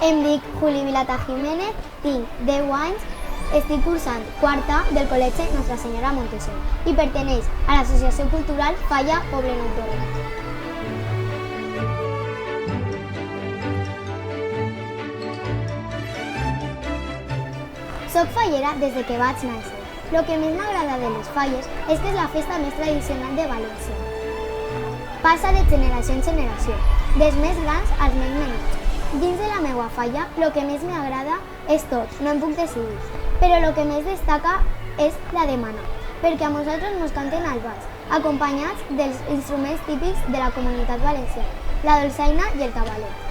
Em dic Juli Vilata Jiménez, tinc 10 anys, estic cursant quarta del Col·legi Nostra Senyora Montessori i perteneix a l'Associació Cultural Falla Poble Nou Torrent. Soc fallera des de que vaig néixer. El que més m'agrada de les falles és que és la festa més tradicional de València. Passa de generació en generació, dels més grans als més menuts. Dins de la meva falla, el que més m'agrada és tot, no em puc decidir. Però el que més destaca és la demana, perquè a nosaltres ens canten al bas, acompanyats dels instruments típics de la Comunitat Valenciana, la dolçaina i el tabalet.